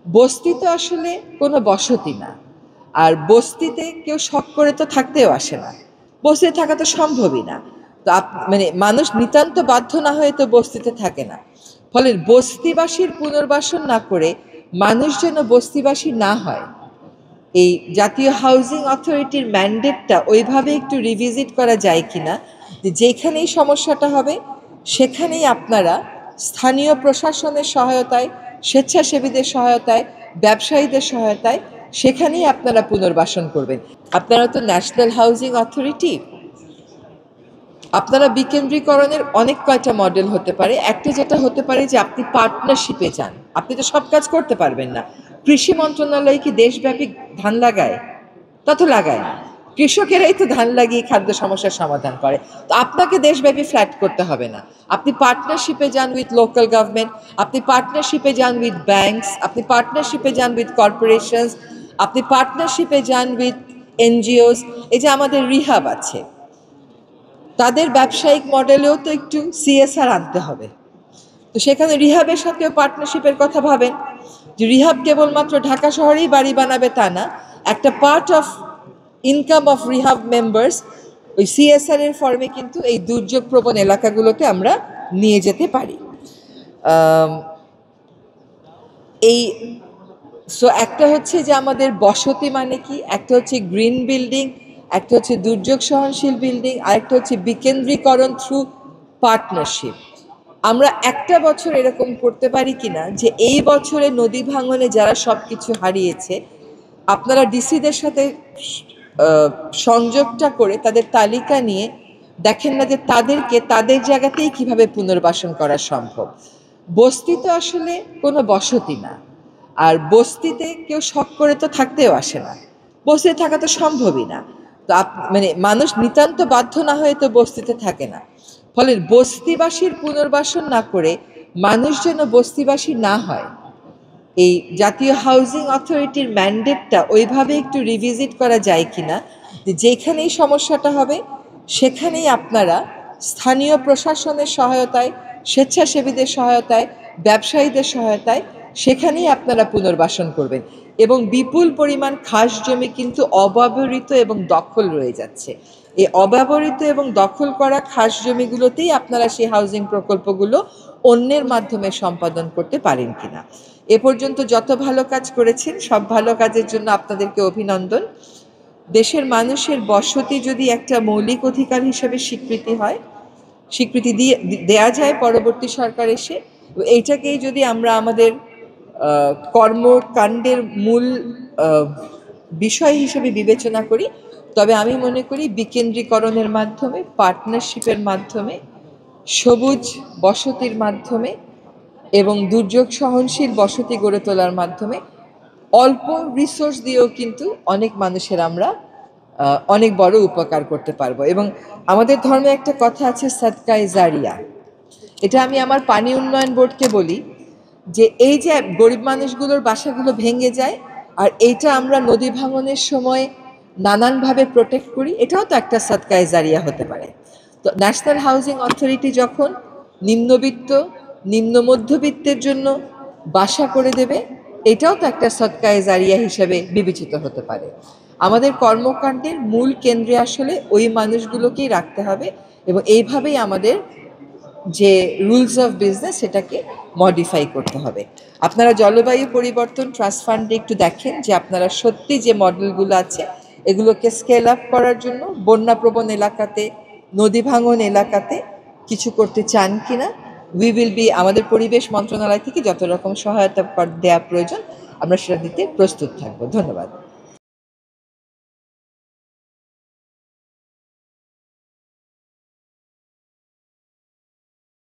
বস্তি তো আসলে কোনো বসতি না। আর বস্তিতে কেউ শখ করে তো থাকতেও আসে না। বস্তিতে থাকা তো সম্ভবই না। তো মানে মানুষ নিতান্ত বাধ্য না হয়ে তো বস্তিতে থাকে না। ফলে বস্তিবাসীর পুনর্বাসন না করে মানুষ যেন বস্তিবাসী না হয়, এই জাতীয় হাউজিং অথরিটির ম্যান্ডেটটা ওইভাবে একটু রিভিজিট করা যায় কিনা, যে যেখানেই সমস্যাটা হবে সেখানেই আপনারা স্থানীয় প্রশাসনের সহায়তায়, স্বেচ্ছাসেবীদের সহায়তায়, ব্যবসায়ীদের সহায়তায় সেখানেই আপনারা পুনর্বাসন করবেন। আপনারা তো ন্যাশনাল হাউজিং অথরিটি, আপনারা বিকেন্দ্রীকরণের অনেক কয়টা মডেল হতে পারে। একটা যেটা হতে পারে যে আপনি পার্টনারশিপে যান, আপনি তো সব কাজ করতে পারবেন না। কৃষি মন্ত্রণালয় কি দেশব্যাপী ধান লাগায়? তা তো লাগায় না। কৃষকেরাই তো ধান লাগিয়ে খাদ্য সমস্যার সমাধান করে। তো আপনাকে দেশব্যাপী ফ্ল্যাট করতে হবে না। আপনি পার্টনারশিপে যান উইথ লোকাল গভর্নমেন্ট, আপনি পার্টনারশিপে যান উইথ ব্যাংকস, আপনি পার্টনারশিপে যান উইথ কর্পোরেশনস, আপনি পার্টনারশিপে যান উইথ এনজিওস। এই যে আমাদের রিহাব আছে, তাদের ব্যবসায়িক মডেলেও তো একটু সিএসআর আনতে হবে। তো সেখানে রিহাবের সাথেও পার্টনারশিপের কথা ভাবেন, যে রিহাব কেবলমাত্র ঢাকা শহরেই বাড়ি বানাবে তা না, একটা part of income of rehab members ওই সিএসআর এর ফর্মে কিন্তু এই দুর্যোগ প্রবণ এলাকাগুলোতে আমরা নিয়ে যেতে পারি। এই একটা হচ্ছে যে আমাদের বসতি মানে কি, একটা হচ্ছে গ্রিন বিল্ডিং, একটা হচ্ছে দুর্যোগ সহনশীল বিল্ডিং, আরেকটা হচ্ছে বিকেন্দ্রীকরণ থ্রু পার্টনারশিপ। আমরা একটা বছর এরকম করতে পারি কিনা যে এই বছরে নদী ভাঙনে যারা সব কিছু হারিয়েছে, আপনারা ডিসিদের সাথে সংযোগটা করে তাদের তালিকা নিয়ে দেখেন না যে তাদেরকে তাদের জায়গাতেই কিভাবে পুনর্বাসন করা সম্ভব। বস্তি তো আসলে কোনো বসতি না। আর বস্তিতে কেউ শখ করে তো থাকতেও আসে না। বস্তিতে থাকা তো সম্ভবই না। তো মানে মানুষ নিতান্ত বাধ্য না হয়ে তো বস্তিতে থাকে না। ফলে বস্তিবাসীর পুনর্বাসন না করে মানুষ যেন বস্তিবাসী না হয়, এই জাতীয় হাউজিং অথরিটির ম্যান্ডেটটা ওইভাবে একটু রিভিজিট করা যায় কিনা, যে যেখানেই সমস্যাটা হবে সেখানেই আপনারা স্থানীয় প্রশাসনের সহায়তায়, স্বেচ্ছাসেবীদের সহায়তায়, ব্যবসায়ীদের সহায়তায় সেখানেই আপনারা পুনর্বাসন করবেন। এবং বিপুল পরিমাণ খাস জমি কিন্তু অব্যবহৃত এবং দখল রয়ে যাচ্ছে। এই অব্যবহৃত এবং দখল করা খাস জমিগুলোতেই আপনারা সেই হাউজিং প্রকল্পগুলো অন্যের মাধ্যমে সম্পাদন করতে পারেন কিনা। এ পর্যন্ত যত ভালো কাজ করেছেন সব ভালো কাজের জন্য আপনাদেরকে অভিনন্দন। দেশের মানুষের বসতি যদি একটা মৌলিক অধিকার হিসেবে স্বীকৃতি দেয়া যায় পরবর্তী সরকার এসে, এইটাকেই যদি আমরা আমাদের কর্মকাণ্ডের মূল বিষয় হিসেবে বিবেচনা করি, তবে আমি মনে করি বিকেন্দ্রীকরণের মাধ্যমে, পার্টনারশিপের মাধ্যমে, সবুজ বসতির মাধ্যমে এবং দুর্যোগ সহনশীল বসতি গড়ে তোলার মাধ্যমে অল্প রিসোর্স দিয়েও কিন্তু অনেক মানুষের আমরা অনেক বড় উপকার করতে পারবো। এবং আমাদের ধর্মে একটা কথা আছে, সাদকায়ে জারিয়া। এটা আমি আমার পানি উন্নয়ন বোর্ডকে বলি যে এই যে গরিব মানুষগুলোর বাসাগুলো ভেঙে যায় আর এইটা আমরা নদী ভাঙনের সময় নানানভাবে প্রোটেক্ট করি, এটাও তো একটা সাদকায়ে জারিয়া হতে পারে। তো ন্যাশনাল হাউজিং অথরিটি যখন নিম্নবিত্ত, নিম্ন মধ্যবিত্তের জন্য বাসা করে দেবে, এটাও তো একটা সদকায়ে জারিয়া হিসেবে বিবেচিত হতে পারে। আমাদের কর্মকাণ্ডের মূল কেন্দ্রে আসলে ওই মানুষগুলোকেই রাখতে হবে এবং এইভাবেই আমাদের যে রুলস অফ বিজনেস সেটাকে মডিফাই করতে হবে। আপনারা জলবায়ু পরিবর্তন ট্রাস্ট ফান্ডে একটু দেখেন যে আপনারা সত্যি যে মডেলগুলো আছে এগুলোকে স্কেল আপ করার জন্য বন্যাপ্রবণ এলাকাতে, নদী ভাঙন এলাকাতে কিছু করতে চান কিনা। উই উইল বি, আমাদের পরিবেশ মন্ত্রণালয় থেকে যত রকম সহায়তা দেওয়া প্রয়োজন আমরা সেটা দিতে প্রস্তুত থাকবো। ধন্যবাদ।